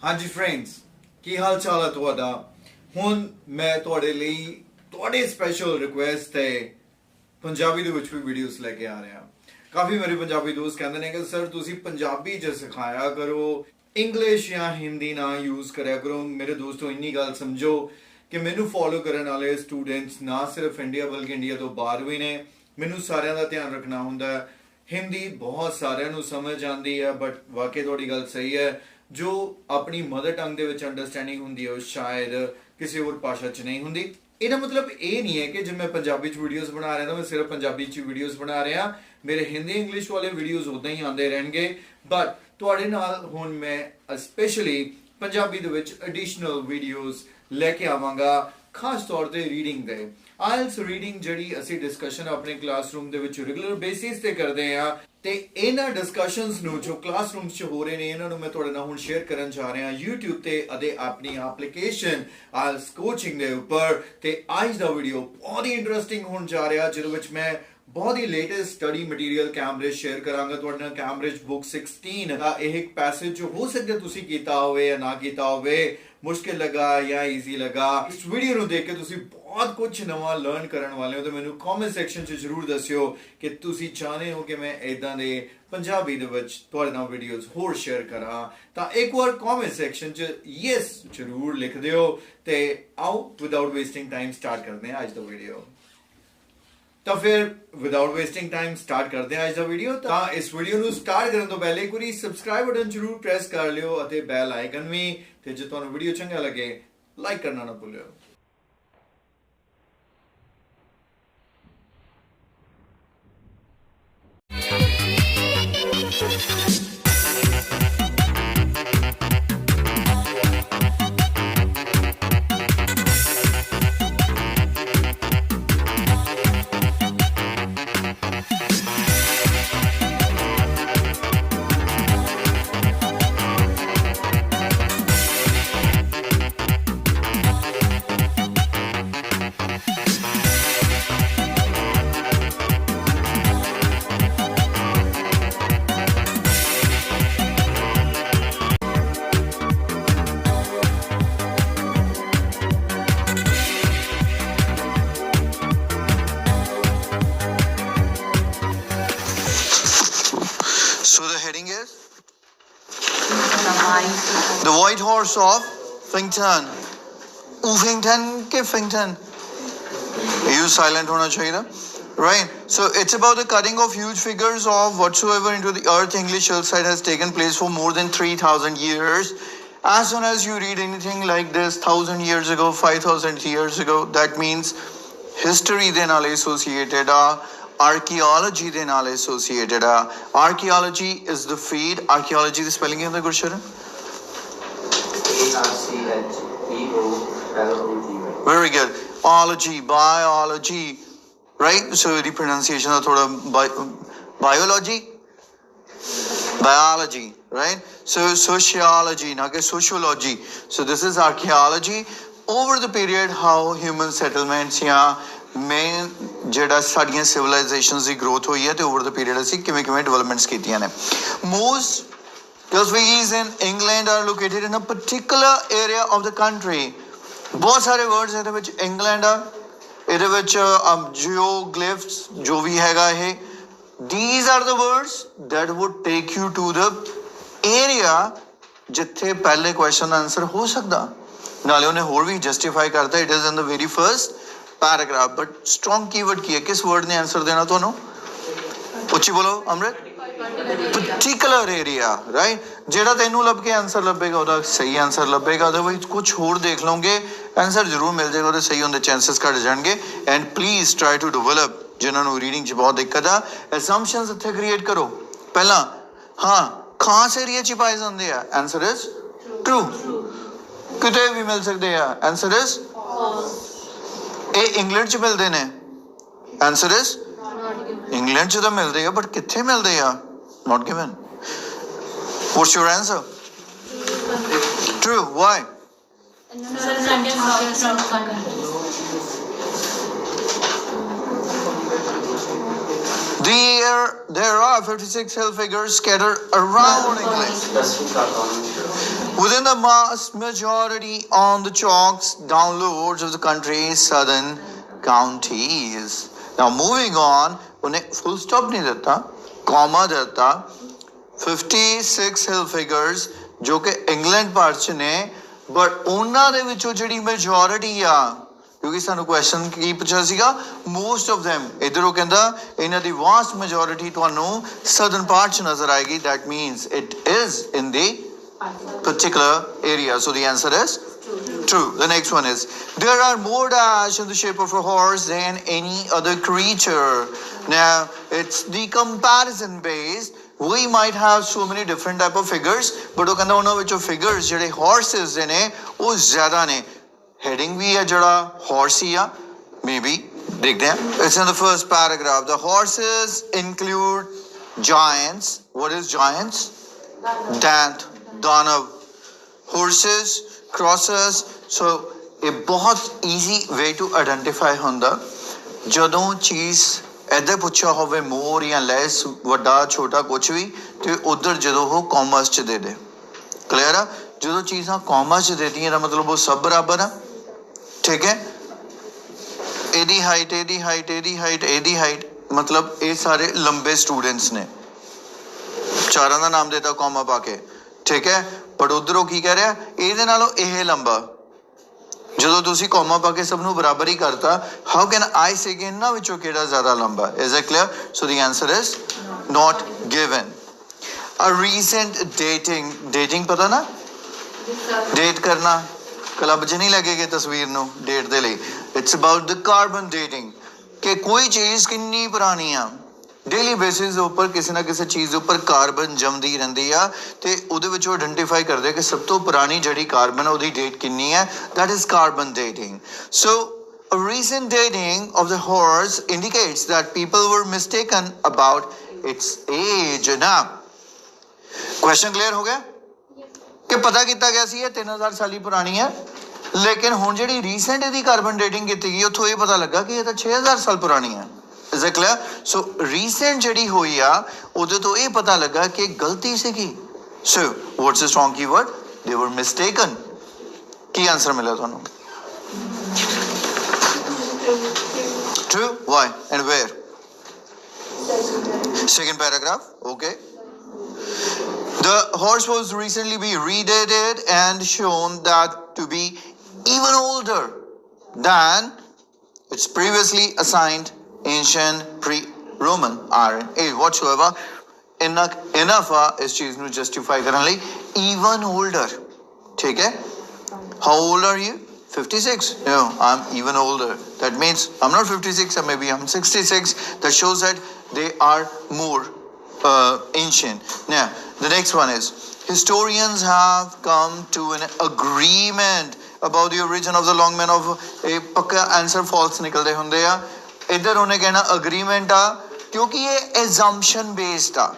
ਹਾਂਜੀ ਫਰੈਂਡਸ, ਕੀ ਹਾਲ ਚਾਲ ਹੈ ਤੁਹਾਡਾ? ਹੁਣ ਮੈਂ ਤੁਹਾਡੇ ਲਈ ਤੁਹਾਡੇ ਸਪੈਸ਼ਲ ਰਿਕੁਐਸਟ ਤੇ ਪੰਜਾਬੀ ਦੇ ਵਿੱਚ ਵੀ ਵੀਡੀਓਜ਼ ਲੈ ਕੇ ਆ ਰਿਹਾ। ਕਾਫੀ ਮੇਰੇ ਪੰਜਾਬੀ ਦੋਸਤ ਕਹਿੰਦੇ ਨੇ ਕਿ ਸਰ ਤੁਸੀਂ ਪੰਜਾਬੀ 'ਚ ਸਿਖਾਇਆ ਕਰੋ, ਇੰਗਲਿਸ਼ ਜਾਂ ਹਿੰਦੀ ਨਾ ਯੂਜ਼ ਕਰਿਆ ਕਰੋ। ਮੇਰੇ ਦੋਸਤੋ ਇੰਨੀ ਗੱਲ ਸਮਝੋ ਕਿ ਮੈਨੂੰ ਫੋਲੋ ਕਰਨ ਵਾਲੇ ਸਟੂਡੈਂਟਸ ਨਾ ਸਿਰਫ ਇੰਡੀਆ ਬਲਕਿ ਇੰਡੀਆ ਤੋਂ ਬਾਹਰ ਵੀ ਨੇ। ਮੈਨੂੰ ਸਾਰਿਆਂ ਦਾ ਧਿਆਨ ਰੱਖਣਾ ਹੁੰਦਾ ਹੈ। ਹਿੰਦੀ ਬਹੁਤ ਸਾਰਿਆਂ ਨੂੰ ਸਮਝ ਆਉਂਦੀ ਹੈ, ਬਟ ਵਾਕਈ ਤੁਹਾਡੀ ਗੱਲ ਸਹੀ ਹੈ, ਜੋ ਆਪਣੀ ਮਦਰ ਟੰਗ ਦੇ ਵਿੱਚ ਅੰਡਰਸਟੈਂਡਿੰਗ ਹੁੰਦੀ ਹੈ ਉਹ ਸ਼ਾਇਦ ਕਿਸੇ ਹੋਰ ਭਾਸ਼ਾ 'ਚ ਨਹੀਂ ਹੁੰਦੀ। ਇਹਦਾ ਮਤਲਬ ਇਹ ਨਹੀਂ ਹੈ ਕਿ ਜੇ ਮੈਂ ਪੰਜਾਬੀ 'ਚ ਵੀਡੀਓਜ਼ ਬਣਾ ਰਿਹਾ ਤਾਂ ਮੈਂ ਸਿਰਫ ਪੰਜਾਬੀ 'ਚ ਵੀਡੀਓਜ਼ ਬਣਾ ਰਿਹਾ। ਮੇਰੇ ਹਿੰਦੀ ਇੰਗਲਿਸ਼ ਵਾਲੇ ਵੀਡੀਓਜ਼ ਉਦਾਂ ਹੀ ਆਉਂਦੇ ਰਹਿਣਗੇ, ਬਟ ਤੁਹਾਡੇ ਨਾਲ ਹੁਣ ਮੈਂ ਸਪੈਸ਼ਲੀ ਪੰਜਾਬੀ ਦੇ ਵਿੱਚ ਐਡੀਸ਼ਨਲ ਵੀਡੀਓਜ਼ ਲੈ ਕੇ ਆਵਾਂਗਾ, ਖਾਸ ਤੌਰ ਤੇ ਰੀਡਿੰਗ ਦੇ। ਆਇਲਸ ਰੀਡਿੰਗ ਜਿਹੜੀ ਅਸੀਂ ਡਿਸਕਸ਼ਨ ਆਪਣੇ ਕਲਾਸਰੂਮ ਦੇ ਵਿੱਚ ਰੈਗੂਲਰ ਬੇਸਿਸ ਤੇ ਕਰਦੇ ਆ, ਤੇ ਇਹਨਾਂ ਡਿਸਕਸ਼ਨਸ ਨੂੰ ਜੋ ਕਲਾਸਰੂਮ 'ਚ ਹੋ ਰਹੇ ਨੇ ਇਹਨਾਂ ਨੂੰ ਮੈਂ ਤੁਹਾਡੇ ਨਾਲ ਹੁਣ ਸ਼ੇਅਰ ਕਰਨ ਜਾ ਰਿਹਾ YouTube ਤੇ ਅਤੇ ਆਪਣੀ ਐਪਲੀਕੇਸ਼ਨ ਆਇਲਸ ਕੋਚਿੰਗ ਦੇ ਉੱਪਰ। ਤੇ ਅੱਜ ਦਾ ਵੀਡੀਓ ਬਹੁਤ ਹੀ ਇੰਟਰਸਟਿੰਗ ਹੋਣ ਜਾ ਰਿਹਾ, ਜਿਹਦੇ ਵਿੱਚ ਮੈਂ ਬਹੁਤ ਹੀ latest study material Cambridge share ਕਰਾਂਗਾ ਤੁਹਾਡੇ ਨਾਲ। ਕੈਂਬਰਿਜ ਬੁੱਕ 16 ਦਾ ਇਹ ਇੱਕ ਪੈਸੇਜ ਜੋ ਹੋ ਸਕਦਾ ਤੁਸੀਂ ਕੀਤਾ ਹੋਵੇ ਜਾਂ ਨਾ ਕੀਤਾ ਹੋਵੇ, ਮੁਸ਼ਕਿਲ ਲੱਗਾ ਜਾਂ ਈਜ਼ੀ ਲੱਗਾ, ਇਸ ਵੀਡੀਓ ਨੂੰ ਦੇਖ ਕੇ ਤੁਸੀਂ ਬਹੁਤ ਕੁਝ ਨਵਾਂ ਲਰਨ ਕਰਨ ਵਾਲੇ ਹੋ। ਤੇ ਮੈਨੂੰ ਕਮੈਂਟ ਸੈਕਸ਼ਨ 'ਚ ਜ਼ਰੂਰ ਦੱਸਿਓ ਕਿ ਤੁਸੀਂ ਚਾਹੁੰਦੇ ਹੋ ਕਿ ਮੈਂ ਇਦਾਂ ਦੇ ਪੰਜਾਬੀ ਦੇ ਵਿੱਚ ਤੁਹਾਡੇ ਨਾਲ ਵੀਡੀਓਜ਼ ਹੋਰ ਸ਼ੇਅਰ ਕਰਾਂ। ਤਾਂ ਇੱਕ ਵਾਰ ਕਮੈਂਟ ਸੈਕਸ਼ਨ 'ਚ ਯੈਸ ਜ਼ਰੂਰ ਲਿਖ ਦਿਓ। ਤੇ ਆਓ ਵਿਦਆਊਟ ਵੇਸਟਿੰਗ ਟਾਈਮ ਸਟਾਰਟ ਕਰਦੇ ਹਾਂ ਅੱਜ ਦਾ ਵੀਡੀਓ। ਤਾਂ ਫਿਰ ਵਿਦਆਊਟ ਵੇਸਟਿੰਗ ਟਾਈਮ ਸਟਾਰਟ ਕਰਦੇ ਹਾਂ ਅੱਜ ਦਾ ਵੀਡੀਓ। ਤਾਂ ਇਸ ਵੀਡੀਓ ਨੂੰ ਸਟਾਰਟ ਕਰਨ ਤੋਂ ਪਹਿਲੇ ਇੱਕ ਵਾਰੀ ਸਬਸਕ੍ਰਾਈਬ ਬਟਨ ਜ਼ਰੂਰ ਪ੍ਰੈਸ ਕਰ ਲਿਓ ਅਤੇ ਬੈਲ ਆਈਕਨ ਵੀ। ਤੇ ਜੇ ਤੁਹਾਨੂੰ ਵੀਡੀਓ ਚੰਗਾ ਲੱਗੇ ਲਾਈਕ ਕਰਨਾ ਨਾ ਭੁੱਲਿਓ। So the heading is The White Horse of Finkton. Uffington ke Finkton? You silent hona chahiye, right? So it's about the cutting of huge figures of whatsoever into the earth. English hillside has taken place for more than 3,000 years. As soon as you read anything like this 1,000 years ago, 5,000 years ago, that means history ਦੇ ਨਾਲ associated ਆ, archaeology ਦੇ ਨਾਲ associated ਆ। Archaeology is the field. Archaeology the spelling ਕੀ ਹੁੰਦਾ Gursharan? Very good. Ology, biology, right? So the pronunciation ਦਾ ਥੋੜਾ biology, biology, right? So sociology, not que sociology. So this is archaeology. Over the period how human settlements ਜਾਂ main ਜਿਹੜਾ ਸਾਡੀਆਂ ਸਿਵਲਾਈਜੇਸ਼ਨਸ ਦੀ growth ਹੋਈ ਹੈ ਤੇ over ਦਾ period ਅਸੀਂ ਕਿਵੇਂ ਡਿਵੈਲਪਮੈਂਟਸ ਕੀਤੀਆਂ ਨੇ। Most causeways in England are located in a particular area of the country. ਬਹੁਤ ਸਾਰੇ ਵਰਡਸ ਇਹਦੇ ਵਿੱਚ ਇੰਗਲੈਂਡ ਆ, ਇਹਦੇ ਵਿੱਚ ਜਿਓਗਲਿਫਸ ਜੋ ਵੀ ਹੈਗਾ ਇਹ, these are the words that would take you to the area ਜਿੱਥੇ ਪਹਿਲੇ ਕੁਐਸਚਨ ਦਾ ਆਨਸਰ ਹੋ ਸਕਦਾ। ਨਾਲੇ ਉਹਨੇ ਹੋਰ ਵੀ ਜਸਟੀਫਾਈ ਕਰਤਾ, it is in the very first paragraph. But strong keyword ਕੀ ਹੈ? ਕਿਸ ਵਰਡ ਨੇ ਆਨਸਰ ਦੇਣਾ ਤੁਹਾਨੂੰ? ਉੱਚੀ ਬੋਲੋ ਅਮਰਿਤ। Particular area, right? ਜਿਹੜਾ ਤੈਨੂੰ ਲੱਭ ਕੇ ਆਨਸਰ ਲੱਭੇਗਾ ਉਹਦਾ ਸਹੀ ਆਨਸਰ ਲੱਭੇਗਾ। ਅਦਰਵਾਈਜ਼ ਕੁਝ ਹੋਰ ਦੇਖ ਲਓਗੇ, ਆਨਸਰ ਜ਼ਰੂਰ ਮਿਲ ਜਾਏਗਾ, ਉਹਦੇ ਸਹੀ ਹੁੰਦੇ ਚਾਂਸਸ ਘੱਟ ਜਾਣਗੇ। And please try to develop, ਜਿਨ੍ਹਾਂ ਨੂੰ ਰੀਡਿੰਗ 'ਚ ਬਹੁਤ ਦਿੱਕਤ ਆ, ਅਸੰਪਸ਼ਨਸ ਇੱਥੇ ਕ੍ਰੀਏਟ ਕਰੋ। ਪਹਿਲਾਂ ਹਾਂ ਖਾਸ ਏਰੀਆ 'ਚ ਪਾਏ ਜਾਂਦੇ ਆ, ਆਨਸਰ ਇਜ਼ ਟਰੂ। ਕਿਤੇ ਵੀ ਮਿਲ ਸਕਦੇ ਆ, ਆਨਸਰ ਇਜ਼ ਇਹ ਇੰਗਲੈਂਡ 'ਚ ਮਿਲਦੇ ਨੇ, ਆਨਸਰ ਇਜ਼ ਇੰਗਲੈਂਡ 'ਚ ਤਾਂ ਮਿਲਦੇ ਆ, ਬਟ ਕਿੱਥੇ ਮਿਲਦੇ ਆ? Not given. What's your answer? True. Why? There are 56 hill figures scattered around England. Within the mass majority on the chalks downloads of the country's southern counties. Now moving on, उन्हें full stop नहीं देता, comma देता, 56 hill figures जो कि England part च ने, but ਉਹਨਾਂ ਦੇ ਵਿੱਚੋਂ ਜਿਹੜੀ majority ਆ, क्योंकि सानू क्वेश्चन की पूछा सीगा, most of them इधरों कहंदा इन्हां दी vast majority ਤੁਹਾਨੂੰ southern part च नजर आएगी. That means it is in the particular area. So the answer is true. The next one is, there are more dash in the shape of a horse than any other creature. Now it's the comparison based. We might have so many different type of figures, but वो कहंदा उन्हां विचों figures ਜਿਹੜੇ horses ਦੇ ਨੇ ਉਹ ਜ਼ਿਆਦਾ ਨੇ. Heading भी है जड़ा horse ही आ, maybe देखते हैं. It's in the first paragraph. The horses include giants. What is giants? Dant, Danav. Horses, crosses. So a बहुत easy way to identify ਹੁੰਦਾ ਜਦੋਂ ਚੀਜ਼ ਇੱਧਰ ਪੁੱਛਿਆ ਹੋਵੇ more ਜਾਂ less, ਵੱਡਾ ਛੋਟਾ ਕੁਝ ਵੀ, ਤੇ ਉਧਰ ਜਦੋਂ ਉਹ ਕਾਮਰਸ ਚ ਦੇ ਦੇ. ਕਲੀਅਰ ਆ? ਜਦੋਂ ਚੀਜ਼ਾਂ ਕਾਮਰਸ ਚ ਦੇਤੀਆਂ ਦਾ ਮਤਲਬ ਉਹ ਸਭ ਬਰਾਬਰ ਆ. ਠੀਕ ਹੈ? ਇਹਦੀ ਹਾਈਟ, ਇਹਦੀ ਹਾਈਟ, ਇਹਦੀ ਹਾਈਟ, ਇਹਦੀ ਹਾਈਟ, ਮਤਲਬ ਇਹ ਸਾਰੇ ਲੰਬੇ ਸਟੂਡੈਂਟਸ ਨੇ. ਚਾਰਾਂ ਦਾ ਨਾਮ ਦੇਤਾ ਕਾਮਾ ਪਾ ਕੇ. ਠੀਕ ਹੈ? ਪਰ ਉਧਰੋਂ ਕੀ ਕਹਿ ਰਿਹਾ? ਇਹਦੇ ਨਾਲੋਂ ਇਹ ਲੰਬਾ. ਜਦੋਂ ਤੁਸੀਂ ਕਾਮਾ ਪਾ ਕੇ ਸਭ ਨੂੰ ਬਰਾਬਰ ਹੀ ਕਰਤਾ, ਹਾਊ ਕੈਨ ਆਈ ਸੇ ਕਿ ਇਹਨਾਂ ਵਿੱਚੋਂ ਕਿਹੜਾ ਜ਼ਿਆਦਾ ਲੰਬਾ? Is it clear? So the answer is not given. A recent dating. Dating ਪਤਾ ਨਾ? ਡੇਟ ਕਰਨਾ. क्लब च नहीं लगेगी तस्वीर ਨੂੰ डेट ਦੇ ਲਈ. It's about the carbon dating कि कोई चीज़ कितनी पुरानी आ. डेली बेसिस उपर किसी ना किसी चीज़ उपर कार्बन जमदी रहती आ, तो उहदे विच आइडेंटिफाई करदे कि सब तो पुरानी जिहड़ी कार्बन उहदी डेट कितनी है. That is carbon dating. So a recent dating of the horse indicates that people were mistaken about its age. Now question clear हो गया कि पता किया गया सी 3000 साल ही पुरानी है, लेकिन हुण जिहड़ी रीसेंट इहदी कार्बन डेटिंग की गई उत्थों ये पता लगा कि ये तो 6000 साल पुरानी है. Is it clear? So recent जिहड़ी होई आ उहदे तो ये पता लगा कि गलती सीगी. So what's the strong keyword? They were mistaken. की आंसर मिला तुहानू? True. Why and where? Second paragraph. Okay. The horse was recently be redated and shown that to be even older than its previously assigned ancient pre-Roman age whatsoever. Enough is चीज़ ਨੂੰ justify ਕਰਨ ਲਈ even older. ठीक है? How old are you? 56. No, I'm even older. That means I'm not 56, or maybe I'm 66. That shows that they are more ancient. Now the next one is, historians have come to an agreement about the origin of the long man of a पक्का answer false निकलते होंगे आ. इधर उन्हें कहना agreement आ क्योंकि ये assumption based आ.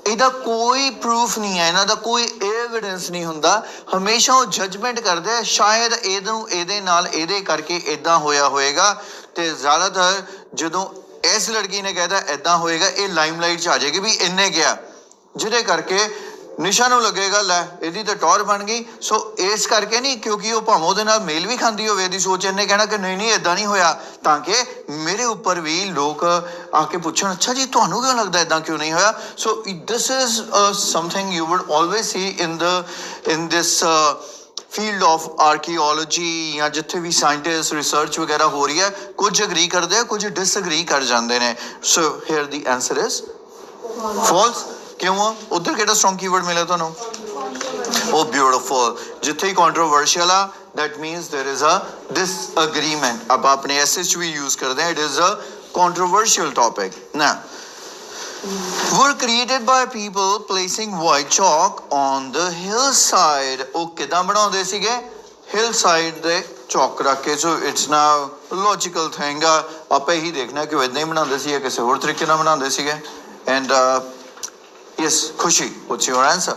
ਇਹਦਾ ਕੋਈ ਪ੍ਰੂਫ ਨਹੀਂ ਹੈ, ਇਹਨਾਂ ਦਾ ਕੋਈ ਐਵੀਡੈਂਸ ਨਹੀਂ ਹੁੰਦਾ. ਹਮੇਸ਼ਾ ਉਹ ਜਜਮੈਂਟ ਕਰਦੇ ਆ ਸ਼ਾਇਦ ਇਹਨੂੰ ਇਹਦੇ ਨਾਲ ਇਹਦੇ ਕਰਕੇ ਇਦਾਂ ਹੋਇਆ ਹੋਏਗਾ, ਤੇ ਜ਼ਿਆਦਾਤਰ ਜਦੋਂ ਇਸ ਲੜਕੀ ਨੇ ਕਹਿਦਾ ਇਦਾਂ ਹੋਏਗਾ ਇਹ ਲਾਈਮਲਾਈਟ 'ਚ ਆ ਜਾਏਗੀ ਵੀ ਇਹਨੇ ਕਿਹਾ, ਜਿਹਦੇ ਕਰਕੇ ਨਿਸ਼ਾ ਨੂੰ ਲੱਗੇਗਾ ਲੈ ਇਹਦੀ ਤਾਂ ਟੌਰ ਬਣ ਗਈ. ਸੋ ਇਸ ਕਰਕੇ ਨਹੀਂ, ਕਿਉਂਕਿ ਉਹ ਭਾਵੇਂ ਉਹਦੇ ਨਾਲ ਮੇਲ ਵੀ ਖਾਂਦੀ ਹੋਵੇ ਇਹਦੀ ਸੋਚ, ਇਹਨੇ ਕਹਿਣਾ ਕਿ ਨਹੀਂ ਨਹੀਂ ਇਦਾਂ ਨਹੀਂ ਹੋਇਆ, ਤਾਂ ਕਿ ਮੇਰੇ ਉੱਪਰ ਵੀ ਲੋਕ ਆ ਕੇ ਪੁੱਛਣ ਅੱਛਾ ਜੀ ਤੁਹਾਨੂੰ ਕਿਉਂ ਲੱਗਦਾ ਇਦਾਂ ਕਿਉਂ ਨਹੀਂ ਹੋਇਆ. So this is something you would always see in this field of archaeology ਜਾਂ ਜਿੱਥੇ ਵੀ ਸਾਇੰਟਿਸਟ ਰਿਸਰਚ ਵਗੈਰਾ ਹੋ ਰਹੀ ਹੈ. ਕੁਝ ਅਗਰੀ ਕਰਦੇ ਆ, ਕੁਝ ਡਿਸਅਗਰੀ ਕਰ ਜਾਂਦੇ ਨੇ. So here the answer is false. क्यों? उधर केड़ा स्ट्रॉन्ग कीवर्ड मिला तुहानू? Oh beautiful. जिथे कंट्रोवर्शियल आ that means there is a disagreement. अब अपने एसेज भी यूज करते हैं. It is a controversial topic. Now were created by people placing white chalk on the hillside. ओ किदां बनाउंदे सीगे? hillside दे चौक रख के. So it's now logical thing. आपे ही देखना कि इदां ही बनाउंदे सी या किसी होर तरीके नाल बनाउंदे सीगे. एंड yes, खुशी, what's your answer?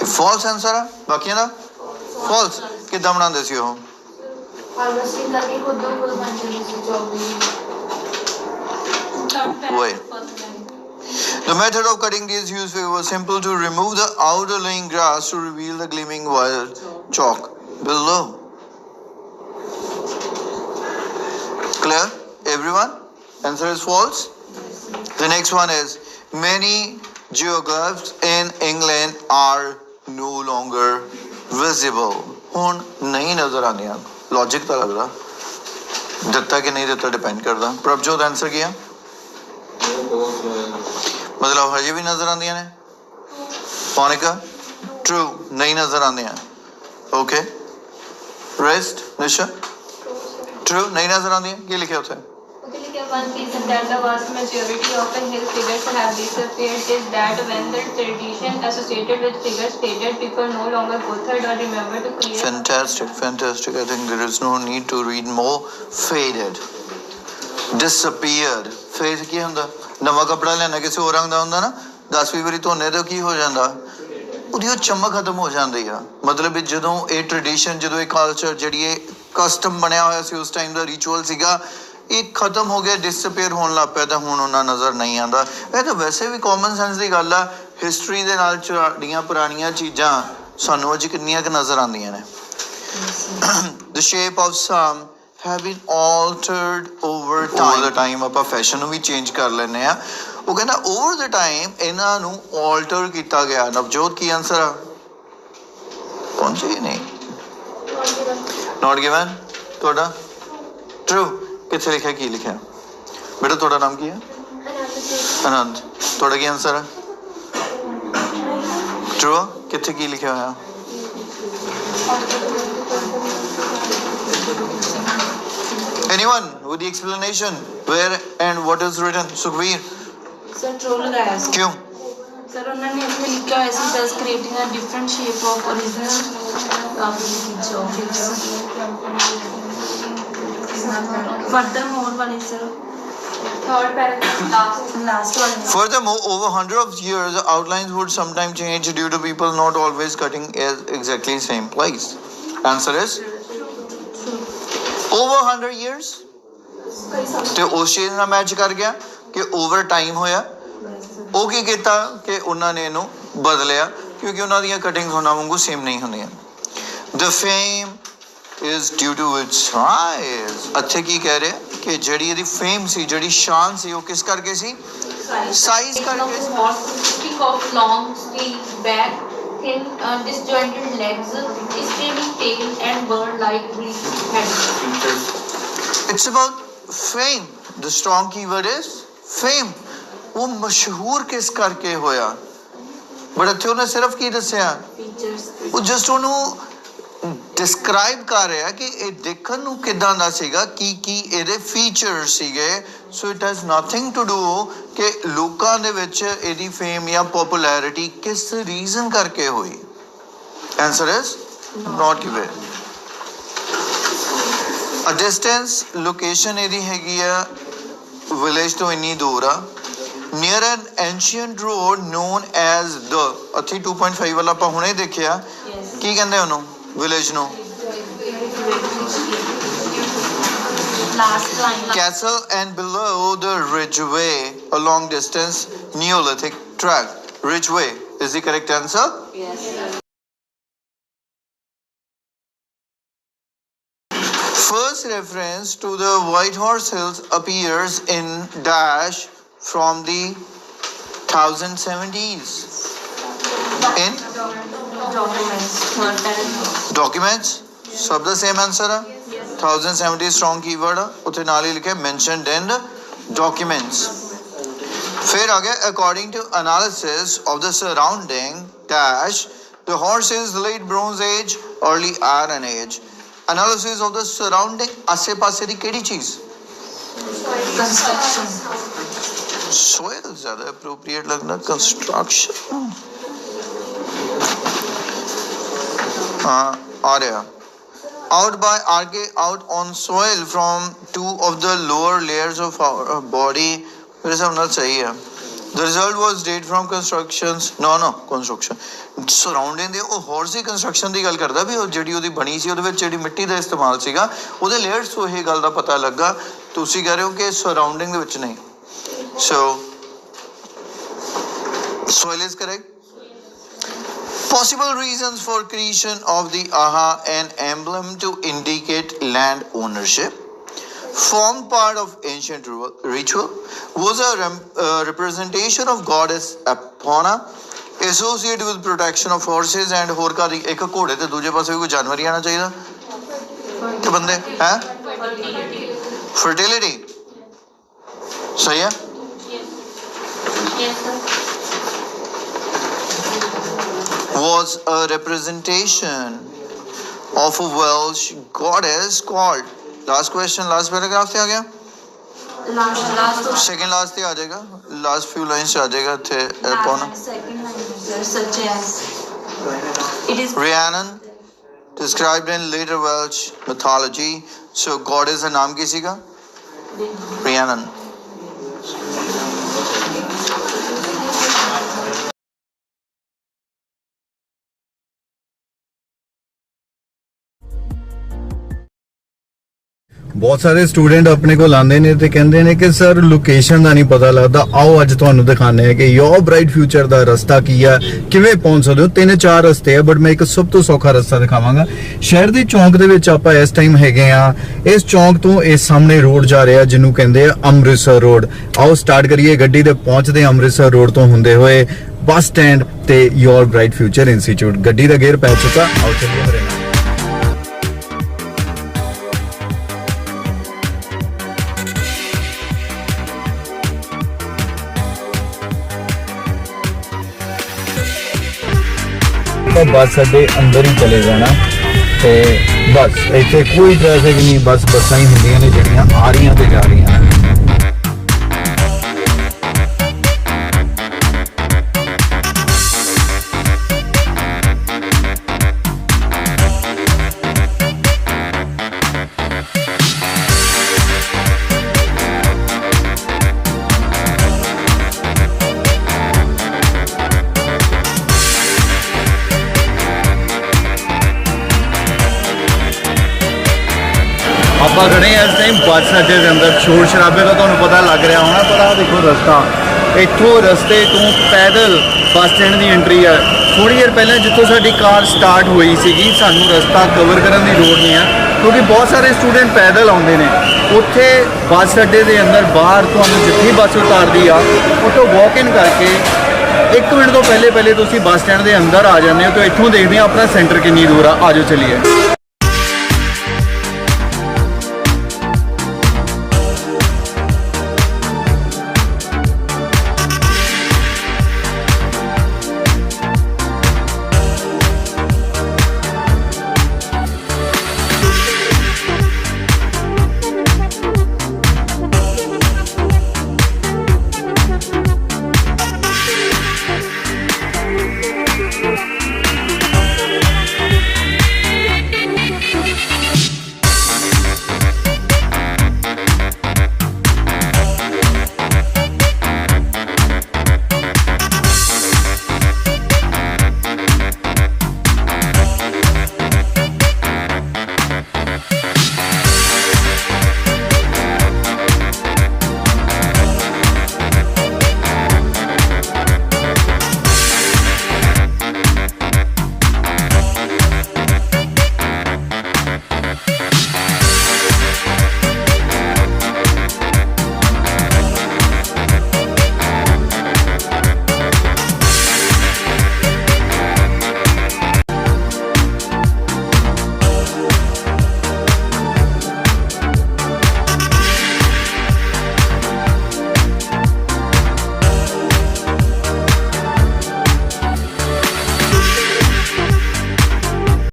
False answer है. बाकी ना false. कितना बनाते सी हो? The method of cutting these hues was simple: to remove the outer laying grass to reveal the gleaming white chalk below. Clear? Everyone? Answer is false. The next one is, many geoglyphs in England are no longer visible. ਹੁਣ ਨਹੀਂ ਨਜ਼ਰ ਆਉਂਦੀਆਂ. Logic ਤਾਂ ਲੱਗਦਾ, ਦਿੱਤਾ ਕਿ ਨਹੀਂ ਦਿੱਤਾ ਡਿਪੈਂਡ ਕਰਦਾ. ਪ੍ਰਭਜੋਤ ਆਨਸਰ ਕੀ ਆ? ਮਤਲਬ ਹਜੇ ਵੀ ਨਜ਼ਰ ਆਉਂਦੀਆਂ ਨੇ? ਮੋਨਿਕਾ? ਟਰੂ, ਨਹੀਂ ਨਜ਼ਰ ਆਉਂਦੀਆਂ. ਓਕੇ, ਰੈਸਟ ਨਿਸ਼ਾ? ਟਰੂ, ਨਹੀਂ ਨਜ਼ਰ ਆਉਂਦੀਆਂ. ਕੀ ਲਿਖਿਆ ਉੱਥੇ? One reason that the vast majority of the hill figures have disappeared is that when the tradition associated with figures faded, people no longer bothered or remembered to create. Fantastic, fantastic. I think there is no need to read more. Faded, disappeared. Fade ਕੀ ਹੁੰਦਾ? ਨਵਾਂ ਕੱਪੜਾ ਲੈਣਾ ਕਿਸੇ ਹੋਰ ਰੰਗ ਦਾ ਹੁੰਦਾ ਨਾ, 10ਵੀਂ ਵਾਰੀ ਧੋਨੇ ਤੇ ਕੀ ਹੋ ਜਾਂਦਾ? ਉਹਦੀ ਉਹ ਚਮਕ ਖਤਮ ਹੋ ਜਾਂਦੀ ਆ. ਮਤਲਬ ਜਦੋਂ ਇਹ ਟ੍ਰੈਡੀਸ਼ਨ, ਜਦੋਂ ਇਹ ਕਲਚਰ, ਜਿਹੜੀ ਇਹ ਕਸਟਮ ਬਣਿਆ ਹੋਇਆ ਸੀ ਉਸ ਟਾਈਮ ਦਾ ਰਿਚੁਅਲ ਸੀਗਾ, ਇਹ ਖਤਮ ਹੋ ਗਿਆ, ਡਿਸਅਪੀਅਰ ਹੋਣ ਲੱਗ ਪਿਆ, ਤਾਂ ਹੁਣ ਉਹਨਾਂ ਨਜ਼ਰ ਨਹੀਂ ਆਉਂਦਾ. ਇਹ ਤਾਂ ਵੈਸੇ ਵੀ ਕਾਮਨ ਸੈਂਸ ਦੀ ਗੱਲ ਆ. ਹਿਸਟਰੀ ਦੇ ਨਾਲ ਜਿਹੜੀਆਂ ਪੁਰਾਣੀਆਂ ਚੀਜ਼ਾਂ ਸਾਨੂੰ ਅੱਜ ਕਿੰਨੀਆਂ ਕੁ ਨਜ਼ਰ ਆਉਂਦੀਆਂ ਨੇ. The shape of some have been altered over the time. ਆਪਾਂ ਫੈਸ਼ਨ ਨੂੰ ਵੀ ਚੇਂਜ ਕਰ ਲੈਂਦੇ ਆ. ਉਹ ਕਹਿੰਦਾ over the time ਇਹਨਾਂ ਨੂੰ alter ਕੀਤਾ ਗਿਆ. ਨਵਜੋਤ ਕੀ ਆਨਸਰ ਆ? ਪਹੁੰਚੇ ਹੀ ਨਹੀਂ. Not given. ਤੁਹਾਡਾ? True. ਕਿੱਥੇ ਲਿਖਿਆ? ਕੀ ਲਿਖਿਆ ਬੇਟਾ? ਤੁਹਾਡਾ ਨਾਮ ਕੀ ਹੈ? ਆਨੰਦ. ਤੁਹਾਡਾ ਕੀ ਆਨਸਰ ਹੈ? ਟਰੂ. ਕਿੱਥੇ ਕੀ ਲਿਖਿਆ ਹੋਇਆ? Anyone with the explanation? Where and what is written? Sukhveer? Sir, true लगाया sir. क्यों? Sir, उन्होंने इसमें लिखा है ऐसे thus creating a different shape of original Furthermore, one is sir. Third paragraph, last one. Furthermore, over hundreds of years, the outlines would sometimes change due to people not always cutting at exactly same place. Answer is over 100 years. ਤੇ ਉਸ ਚੀਜ਼ ਨਾਲ match ਕਰ ਗਿਆ ਕਿ over time ਹੋਇਆ. ਉਹ ਕੀ ਕੀਤਾ ਕਿ ਉਹਨਾਂ ਨੇ ਇਹਨੂੰ ਬਦਲਿਆ ਕਿਉਂਕਿ ਉਹਨਾਂ ਦੀਆਂ ਕਟਿੰਗਸ ਉਹਨਾਂ ਵਾਂਗੂ ਸੇਮ ਨਹੀਂ ਹੁੰਦੀਆਂ. The fame is due to its size. ਇੱਥੇ ਕੀ ਕਹਿ ਰਿਹਾ ਕਿ ਜਿਹੜੀ ਇਹਦੀ ਫੇਮ ਸੀ, ਜਿਹੜੀ ਸ਼ਾਨ ਸੀ, ਉਹ ਕਿਸ ਕਰਕੇ ਸੀ? ਸਾਈਜ਼ ਕਰਕੇ. Speak of long sleeve back, thin disjointed legs, streaming tail and bird-like head. It's about fame. The strong keyword is fame. ਉਹ ਮਸ਼ਹੂਰ ਕਿਸ ਕਰਕੇ ਹੋਇਆ? ਬਟ ਇੱਥੇ ਉਹਨੇ ਸਿਰਫ ਕੀ ਦੱਸਿਆ? ਉਹ ਜਸਟ ਉਹਨੂੰ ਡਿਸਕ੍ਰਾਈਬ ਕਰ ਰਿਹਾ ਕਿ ਇਹ ਦੇਖਣ ਨੂੰ ਕਿੱਦਾਂ ਦਾ ਸੀਗਾ, ਕੀ ਇਹਦੇ ਫੀਚਰ ਸੀਗੇ. So it has nothing to do ਕਿ ਲੋਕਾਂ ਦੇ ਵਿੱਚ ਇਹਦੀ ਫੇਮ ਜਾਂ ਪੋਪੂਲੈਰਿਟੀ ਕਿਸ ਰੀਜ਼ਨ ਕਰਕੇ ਹੋਈ. Answer is not given. A distance, location ਇਹਦੀ ਹੈਗੀ ਆ ਵਿਲੇਜ ਤੋਂ ਇੰਨੀ ਦੂਰ ਆ. Near an ancient road known as the, ਇੱਥੇ 2.5 ਵਾਲਾ ਆਪਾਂ ਹੁਣੇ ਦੇਖਿਆ. ਕੀ ਕਹਿੰਦੇ ਉਹਨੂੰ? ਵਿਲੇਜ ਨੂੰ castle, and below the ridgeway a long distance Neolithic track. Ridgeway is the correct answer. Yes. First reference to the White Horse Hills appears in dash from the 1070s. In documents. ਸਭ ਦਾ same answer ਆ. 1070 strong keyword ਆ. ਉੱਥੇ ਨਾਲ ਹੀ ਲਿਖਿਆ mentioned in documents. ਫਿਰ ਆ ਗਿਆ according to analysis of the surrounding dash the horses late bronze age early iron age. Analysis of the surrounding, ਆਸੇ ਪਾਸੇ ਦੀ ਕਿਹੜੀ ਚੀਜ਼? soil ਜ਼ਿਆਦਾ appropriate ਲੱਗਦਾ. construction ਹਾਂ ਆ ਰਿਹਾ. out by out on soil from two of the lower layers of our body. ਮੇਰੇ ਹਿਸਾਬ ਨਾਲ ਸਹੀ ਹੈ. The result was date from constructions. No construction surrounding ਦੇ ਉਹ ਹੋਰ ਸੀ ਕੰਸਟਰਕਸ਼ਨ ਦੀ ਗੱਲ ਕਰਦਾ ਵੀ ਉਹ ਜਿਹੜੀ ਉਹਦੀ ਬਣੀ ਸੀ ਉਹਦੇ ਵਿੱਚ ਜਿਹੜੀ ਮਿੱਟੀ ਦਾ ਇਸਤੇਮਾਲ ਸੀਗਾ ਉਹਦੇ ਲੇਅਰਸ ਤੋਂ ਇਹ ਗੱਲ ਦਾ ਪਤਾ ਲੱਗਾ. ਤੁਸੀਂ ਕਹਿ ਰਹੇ ਹੋ ਕਿ ਸਰਾਊਂਡਿੰਗ ਦੇ ਵਿੱਚ ਨਹੀਂ. ਸੋ Soil is correct. Possible reasons for creation of the aha, an emblem to indicate land ownership, formed part of ancient ritual, was a representation of goddess Apona, associated with protection of horses and ਹੋਰ ਕਾਦੀ ਇੱਕ ਘੋੜੇ ਤੇ ਦੂਜੇ ਪਾਸੇ ਵੀ ਕੋਈ ਜਾਨਵਰ ਹੀ ਆਣਾ ਚਾਹੀਦਾ ਕਿ ਬੰਦੇ ਹੈ fertility ਸਹੀ ਹੈ Yes, sir. was a representation of a Welsh goddess called last question last paragraph ਤੇ ਆ ਗਿਆ Last second last ਤੇ ਆ ਜਾਏਗਾ last few lines ਚ ਆ ਜਾਏਗਾ ਇੱਥੇ Apona second line, sir, such as it is Rhiannon described in later Welsh mythology. So goddess ਦਾ ਨਾਮ ਕੀ ਸੀਗਾ Rhiannon. ਬਹੁਤ ਸਾਰੇ ਸਟੂਡੈਂਟ ਆਪਣੇ ਕੋਲ ਆਉਂਦੇ ਨੇ ਤੇ ਕਹਿੰਦੇ ਨੇ ਕਿ ਸਰ ਲੋਕੇਸ਼ਨ ਦਾ ਨਹੀਂ ਪਤਾ ਲੱਗਦਾ ਆਓ ਅੱਜ ਤੁਹਾਨੂੰ ਦਿਖਾਉਂਦੇ ਆ ਕਿ ਯੋਰ ਬ੍ਰਾਈਟ ਫਿਊਚਰ ਦਾ ਰਸਤਾ ਕੀ ਆ ਕਿਵੇਂ ਪਹੁੰਚ ਸਕਦੇ ਹੋ 3-4 ਰਸਤੇ ਆ ਬਟ ਮੈਂ ਇੱਕ ਸਭ ਤੋਂ ਸੌਖਾ ਰਸਤਾ ਦਿਖਾਵਾਂਗਾ ਸ਼ਹਿਰ ਦੇ ਚੌਂਕ ਦੇ ਵਿੱਚ ਆਪਾਂ ਇਸ ਟਾਈਮ ਹੈਗੇ ਆ ਇਸ ਚੌਂਕ ਤੋਂ ਇਸ ਸਾਹਮਣੇ ਰੋਡ ਜਾ ਰਿਹਾ ਜਿਹਨੂੰ ਕਹਿੰਦੇ ਆ ਅੰਮ੍ਰਿਤਸਰ ਰੋਡ ਆਓ ਸਟਾਰਟ ਕਰੀਏ ਗੱਡੀ ਤੇ ਪਹੁੰਚਦੇ ਆ ਅੰਮ੍ਰਿਤਸਰ ਰੋਡ ਤੋਂ ਹੁੰਦੇ ਹੋਏ ਬੱਸ ਸਟੈਂਡ ਤੇ ਯੋਰ ਬ੍ਰਾਈਟ ਫਿਊਚਰ ਇੰਸਟੀਚਿਊਟ ਗੱਡੀ ਦਾ ਗੇਅਰ ਪੈ ਚੁੱਕਾ ਆਓ ਚੱਲੀਏ ਮੇਰੇ ਨਾਲ ਬੱਸ ਅੱਡੇ ਅੰਦਰ ਹੀ ਚਲੇ ਜਾਣਾ ਤੇ ਬਸ ਇੱਥੇ ਕੋਈ ਟ੍ਰੈਫਿਕ ਨਹੀਂ ਬਸ ਬੱਸਾਂ ਹੀ ਹੁੰਦੀਆਂ ਨੇ ਜਿਹੜੀਆਂ ਆ ਰਹੀਆਂ ਤੇ ਜਾ ਰਹੀਆਂ ਨੇ ਆਪਾਂ ਖੜੇ ਆ ਇਸ ਟਾਈਮ ਬੱਸ ਅੱਡੇ ਦੇ ਅੰਦਰ ਸ਼ੋਰ ਸ਼ਰਾਬੇ ਦਾ ਤੁਹਾਨੂੰ ਪਤਾ ਲੱਗ ਰਿਹਾ ਹੋਣਾ ਪਰ ਆਹ ਦੇਖੋ ਰਸਤਾ ਇੱਥੋਂ ਰਸਤੇ ਤੋਂ ਪੈਦਲ ਬੱਸ ਸਟੈਂਡ ਦੀ ਐਂਟਰੀ ਆ ਥੋੜੀ ਦੇਰ ਪਹਿਲਾਂ ਜਿੱਥੋਂ ਸਾਡੀ ਕਾਰ ਸਟਾਰਟ ਹੋਈ ਸੀਗੀ ਸਾਨੂੰ ਰਸਤਾ ਕਵਰ ਕਰਨ ਦੀ ਲੋੜ ਨਹੀਂ ਆ ਕਿਉਂਕਿ ਬਹੁਤ ਸਾਰੇ ਸਟੂਡੈਂਟ ਪੈਦਲ ਆਉਂਦੇ ਨੇ ਉੱਥੇ ਬੱਸ ਅੱਡੇ ਦੇ ਅੰਦਰ ਬਾਹਰ ਤੁਹਾਨੂੰ ਜਿੱਥੇ ਬੱਸ ਉਤਾਰਦੀ ਆ ਉੱਥੋਂ ਵਾਕ ਇਨ ਕਰਕੇ 1 ਮਿੰਟ ਤੋਂ ਪਹਿਲੇ ਤੁਸੀਂ ਬੱਸ ਸਟੈਂਡ ਦੇ ਅੰਦਰ ਆ ਜਾਂਦੇ ਹੋ ਤਾਂ ਇੱਥੋਂ ਦੇਖਦੇ ਆ ਆਪਣਾ ਸੈਂਟਰ ਕਿੰਨੀ ਦੂਰ ਆ ਆਜੋ ਚਲੀਏ